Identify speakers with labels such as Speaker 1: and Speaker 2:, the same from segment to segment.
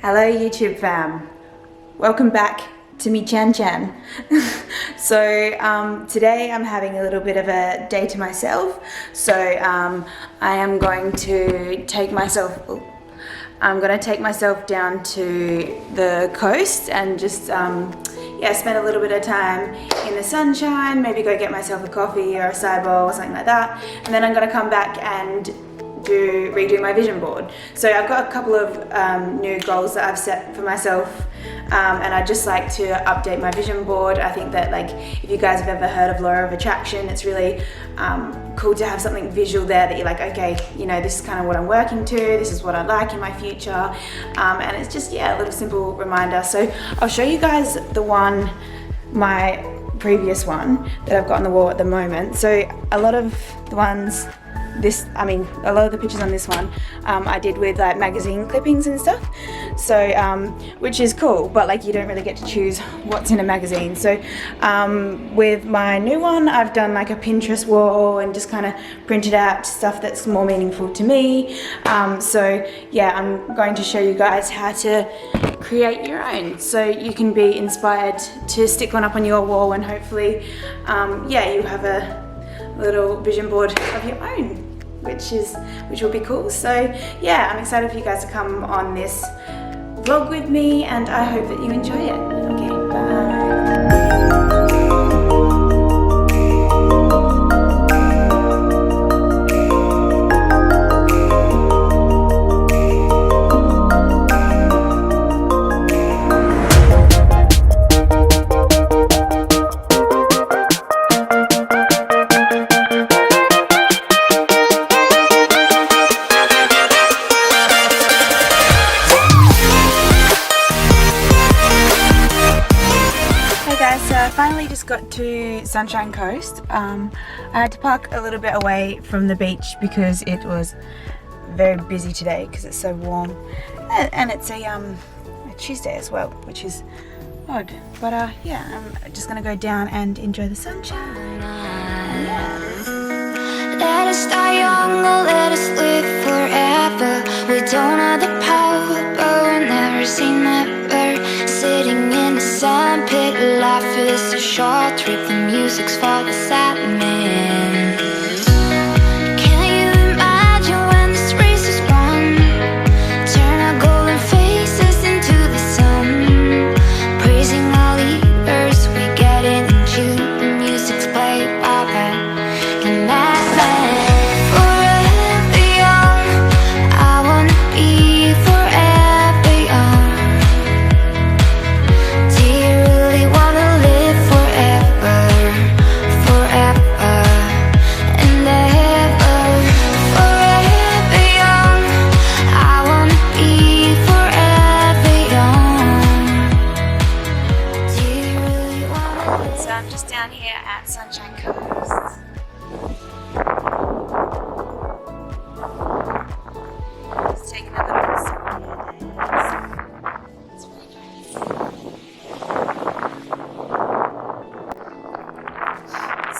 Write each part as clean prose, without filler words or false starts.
Speaker 1: Hello YouTube fam, welcome back to me Chan. So today I'm having a little bit of a day to myself. So I am going to take myself down to the coast and just spend a little bit of time in the sunshine, maybe go get myself a coffee or a acai bowl or something like that, and then I'm going to come back and redo my vision board. So I've got a couple of new goals that I've set for myself, and I'd just like to update my vision board. I think that, like, if you guys have ever heard of law of attraction, it's really cool to have something visual there that you're like, okay, you know, this is kind of what I'm working to, this is what I like in my future, and it's just, yeah, a little simple reminder. So I'll show you guys my previous one that I've got on the wall at the moment. So a lot of the pictures on this one I did with like magazine clippings and stuff, so which is cool, but like you don't really get to choose what's in a magazine. So with my new one, I've done like a Pinterest wall and just kind of printed out stuff that's more meaningful to me. So yeah, I'm going to show you guys how to create your own, so you can be inspired to stick one up on your wall, and hopefully you have a little vision board of your own, which will be cool. So yeah, I'm excited for you guys to come on this vlog with me, and I hope that you enjoy it. Okay, bye. So I finally just got to Sunshine Coast. I had to park a little bit away from the beach because it was very busy today because it's so warm, and it's a Tuesday as well, which is odd. But yeah, I'm just gonna go down and enjoy the sunshine. Let us die young or let us live forever. We don't have the power, but we'll never say never. Sitting in the sandpit, life is a short trip. The music's for the sad man. Can you imagine when this race is won? Turn our golden faces into the sun, praising our leaders. We get it in June. The music's played by the madman. Forever young, I wanna be forever young. Do you really wanna live forever, forever and ever? Forever young, I wanna be forever young. Do you really wanna? So I'm just down here at Sunshine Coast. Just taking a little sunny days. It's really nice.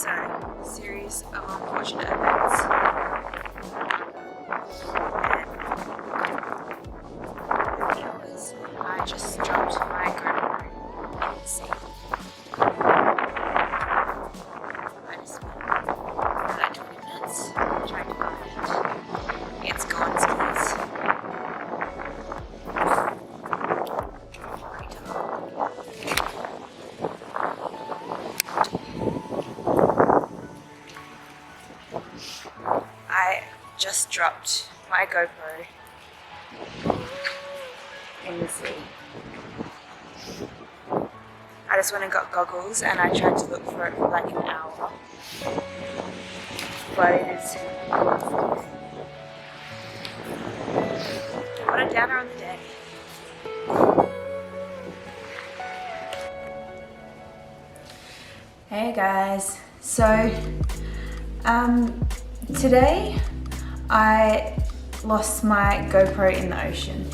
Speaker 1: So, series of unfortunate events. I just dropped my GoPro in the sea. I just spent like 20 minutes trying to find it. It's gone, skis. I just dropped my GoPro in the sea. I just went and got goggles and I tried to look for it for like an hour, but it is gone. What a downer on the day. Hey guys, so today I lost my GoPro in the ocean,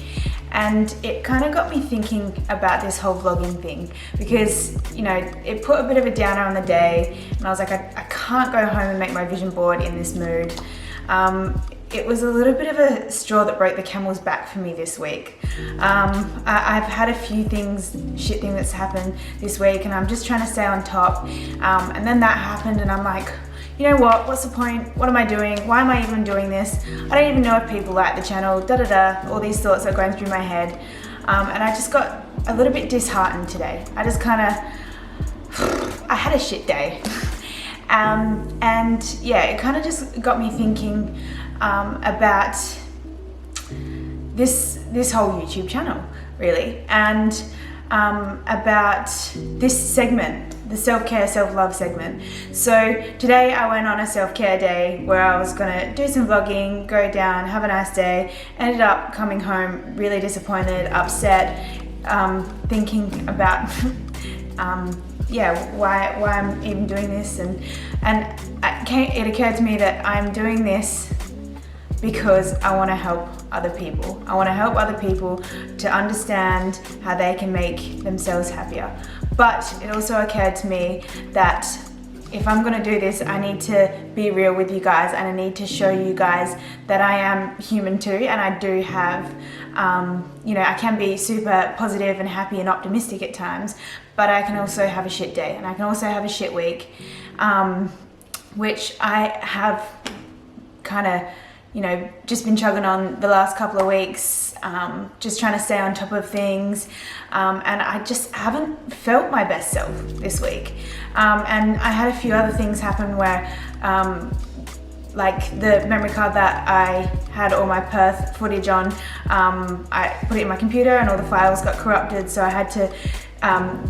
Speaker 1: and it kind of got me thinking about this whole vlogging thing, because, you know, it put a bit of a downer on the day, and I was like, I can't go home and make my vision board in this mood. it was a little bit of a straw that broke the camel's back for me this week. I've had a few shit things that's happened this week, and I'm just trying to stay on top. And then that happened, and I'm like, you know what, what's the point? What am I doing? Why am I even doing this? I don't even know if people like the channel, all these thoughts are going through my head. And I just got a little bit disheartened today. I had a shit day. And yeah, it kind of just got me thinking about this whole YouTube channel, really, and about this segment, the self-care, self-love segment. So today I went on a self-care day where I was gonna do some vlogging, go down, have a nice day. Ended up coming home really disappointed, upset, thinking about why I'm even doing this, and it occurred to me that I'm doing this because I want to help other people. I want to help other people to understand how they can make themselves happier. But it also occurred to me that if I'm going to do this, I need to be real with you guys, and I need to show you guys that I am human too, and I do have, I can be super positive and happy and optimistic at times, but I can also have a shit day, and I can also have a shit week, which I have kind of, just been chugging on the last couple of weeks, just trying to stay on top of things, and I just haven't felt my best self this week. And I had a few other things happen where, like the memory card that I had all my Perth footage on, I put it in my computer and all the files got corrupted, so I had to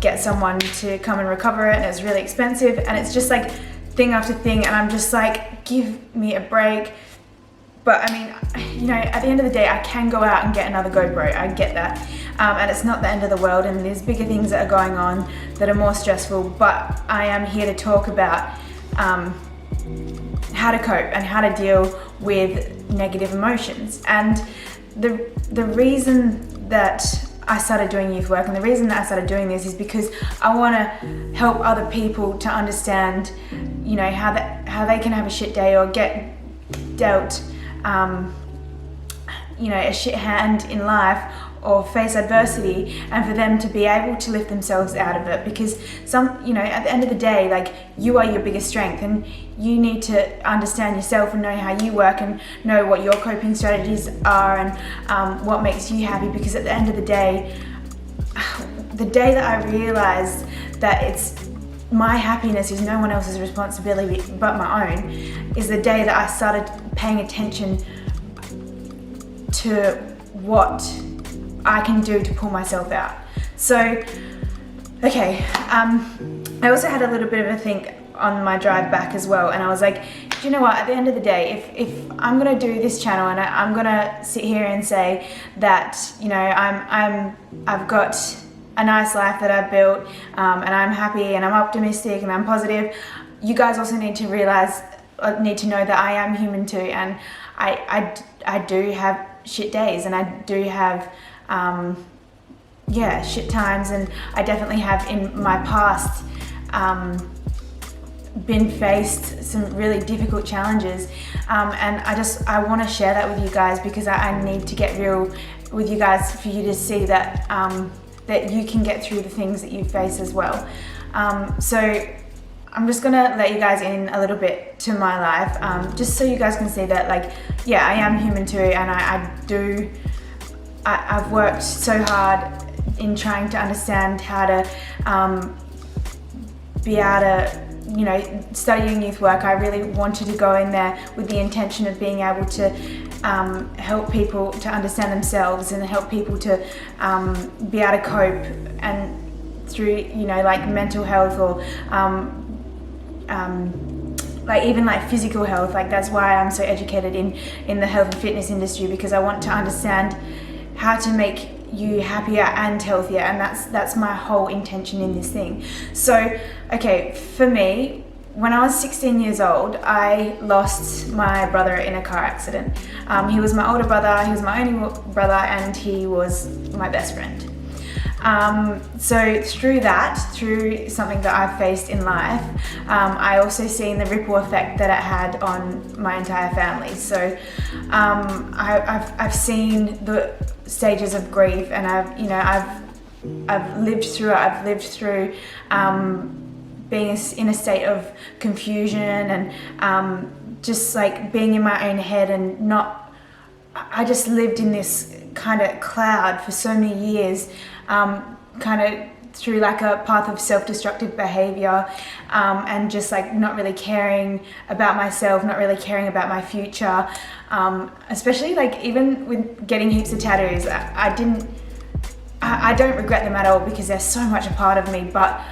Speaker 1: get someone to come and recover it, and it was really expensive, and it's just like thing after thing, and I'm just like, give me a break. But I mean, at the end of the day, I can go out and get another GoPro, I get that. And it's not the end of the world, and there's bigger things that are going on that are more stressful, but I am here to talk about how to cope and how to deal with negative emotions. And the reason that I started doing youth work, and the reason that I started doing this, is because I want to help other people to understand, how they can have a shit day or get dealt a shit hand in life, or face adversity, and for them to be able to lift themselves out of it. Because at the end of the day, like, you are your biggest strength, and you need to understand yourself and know how you work and know what your coping strategies are, and what makes you happy. Because at the end of the day that I realized that it's my happiness is no one else's responsibility but my own, is the day that I started paying attention to what I can do to pull myself out. So, okay, I also had a little bit of a think on my drive back as well, and I was like, do you know what, at the end of the day, if I'm gonna do this channel and I'm gonna sit here and say that, I've got a nice life that I've built, and I'm happy and I'm optimistic and I'm positive, you guys also need to know that I am human too, and I do have shit days, and I do have shit times, and I definitely have in my past been faced some really difficult challenges, and I want to share that with you guys, because I need to get real with you guys for you to see that that you can get through the things that you face as well. So I'm just gonna let you guys in a little bit to my life, just so you guys can see that, like, yeah, I am human too, and I've worked so hard in trying to understand how to be able to, studying youth work. I really wanted to go in there with the intention of being able to help people to understand themselves and help people to be able to cope, and through, like mental health, or like even like physical health. Like, that's why I'm so educated in the health and fitness industry, because I want to understand how to make you happier and healthier, and that's my whole intention in this thing. So, okay, for me, when I was 16 years old, I lost my brother in a car accident. He was my older brother, he was my only brother, and he was my best friend. So through something that I've faced in life, I also seen the ripple effect that it had on my entire family. So I've seen the stages of grief, and I've lived through it. I've lived through being in a state of confusion and just like being in my own head and not. I just lived in this kind of cloud for so many years, kind of through like a path of self-destructive behavior, and just like not really caring about myself, not really caring about my future, especially like even with getting heaps of tattoos. I don't regret them at all because they're so much a part of me, but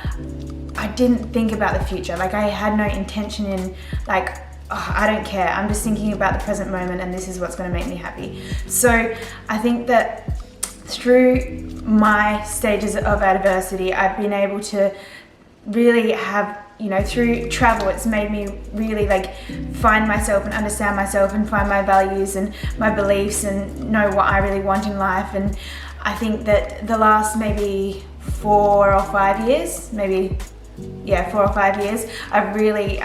Speaker 1: I didn't think about the future. Like I had no intention in like, oh, I don't care, I'm just thinking about the present moment and this is what's going to make me happy. So I think that through my stages of adversity, I've been able to really have, through travel, it's made me really like find myself and understand myself and find my values and my beliefs and know what I really want in life. And I think that the last maybe 4 or 5 years, 4 or 5 years, I've really,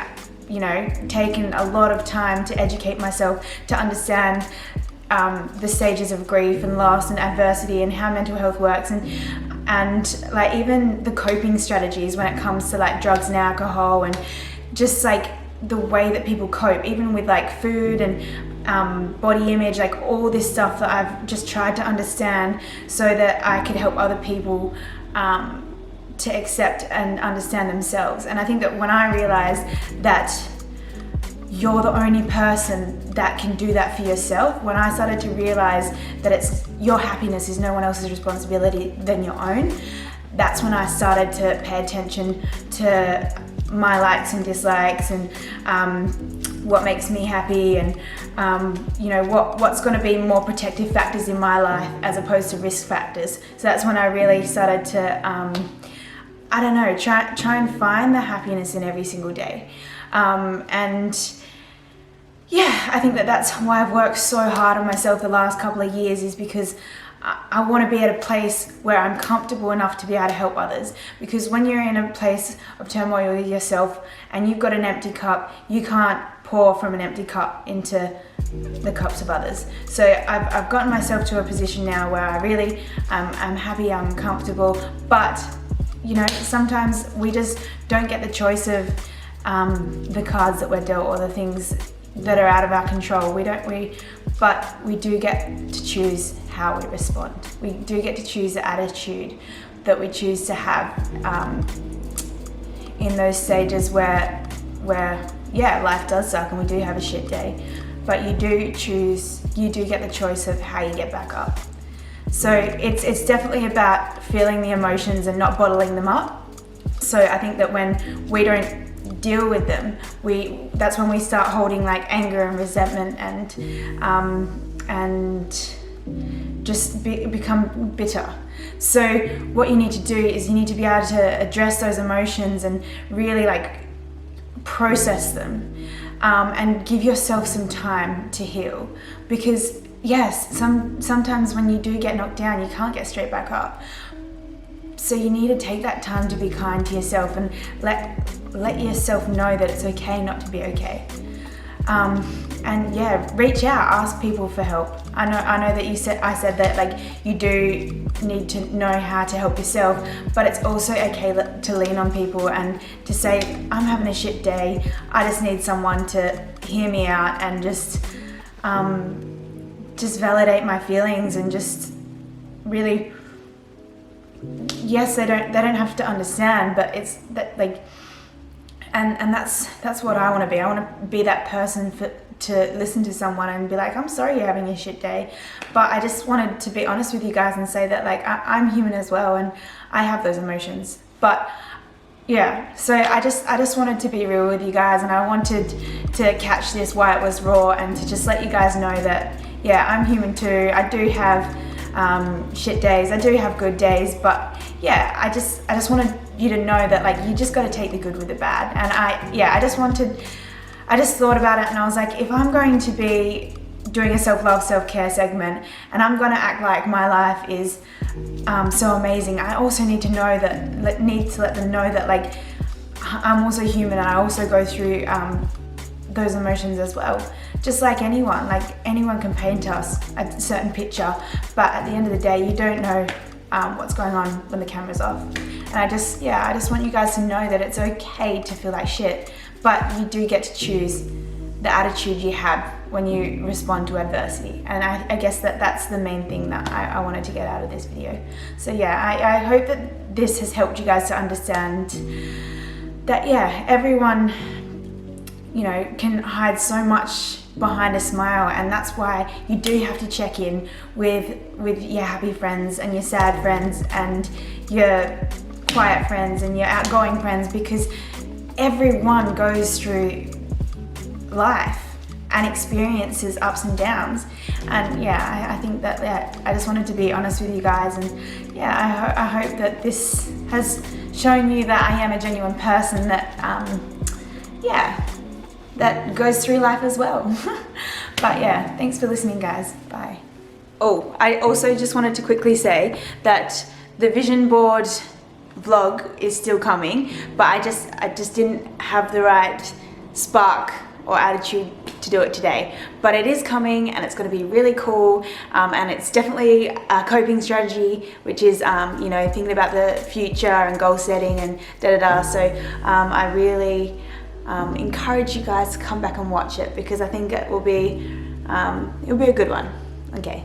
Speaker 1: taken a lot of time to educate myself, to understand the stages of grief and loss and adversity and how mental health works, and like even the coping strategies when it comes to like drugs and alcohol, and just like the way that people cope, even with like food and body image, like all this stuff that I've just tried to understand so that I could help other people to accept and understand themselves. And I think that when I realized that you're the only person that can do that for yourself, when I started to realize that it's your happiness is no one else's responsibility than your own, that's when I started to pay attention to my likes and dislikes and what makes me happy, and what's going to be more protective factors in my life as opposed to risk factors. So that's when I really started to try and find the happiness in every single day. I think that that's why I've worked so hard on myself the last couple of years, is because I want to be at a place where I'm comfortable enough to be able to help others. Because when you're in a place of turmoil with yourself and you've got an empty cup, you can't pour from an empty cup into the cups of others. So I've gotten myself to a position now where I really I'm happy, I'm comfortable, but sometimes we just don't get the choice of the cards that we're dealt or the things that are out of our control. But we do get to choose how we respond. We do get to choose the attitude that we choose to have in those stages where life does suck and we do have a shit day. But you do get the choice of how you get back up. So it's definitely about feeling the emotions and not bottling them up. So I think that when we don't deal with them, that's when we start holding like anger and resentment and just become bitter. So what you need to do is you need to be able to address those emotions and really like process them, and give yourself some time to heal. Because yes, sometimes when you do get knocked down, you can't get straight back up. So you need to take that time to be kind to yourself and let yourself know that it's okay not to be okay. Reach out, ask people for help. I know that I said that like you do need to know how to help yourself, but it's also okay to lean on people and to say, I'm having a shit day, I just need someone to hear me out and just validate my feelings, and just really, yes, they don't have to understand, but it's that like, and that's what I want to be. I want to be that person to listen to someone and be like, I'm sorry you're having a shit day, but I just wanted to be honest with you guys and say that like I'm human as well and I have those emotions. But yeah, so I just wanted to be real with you guys, and I wanted to catch this while it was raw, and to just let you guys know that yeah, I'm human too. I do have shit days, I do have good days, but yeah, I just wanted you to know that like you just got to take the good with the bad. And I just thought about it, and I was like, if I'm going to be doing a self-love, self-care segment and I'm going to act like my life is so amazing, I also need to know that, let them know that like I'm also human and I also go through those emotions as well. just like anyone can paint us a certain picture, but at the end of the day, you don't know what's going on when the camera's off. And I just want you guys to know that it's okay to feel like shit, but you do get to choose the attitude you have when you respond to adversity. And I guess that's the main thing that I wanted to get out of this video. So yeah, I hope that this has helped you guys to understand that, yeah, everyone, you know, can hide so much behind a smile, and that's why you do have to check in with your happy friends and your sad friends and your quiet friends and your outgoing friends, because everyone goes through life and experiences ups and downs. And yeah, I think that, yeah, I just wanted to be honest with you guys, and yeah, I hope that this has shown you that I am a genuine person that that goes through life as well. But yeah, thanks for listening, guys. Bye. Oh, I also just wanted to quickly say that the vision board vlog is still coming, but I just didn't have the right spark or attitude to do it today. But it is coming, and it's going to be really cool, and it's definitely a coping strategy, which is you know, thinking about the future and goal setting and da-da-da. So I really encourage you guys to come back and watch it, because I think it will be a good one. Okay.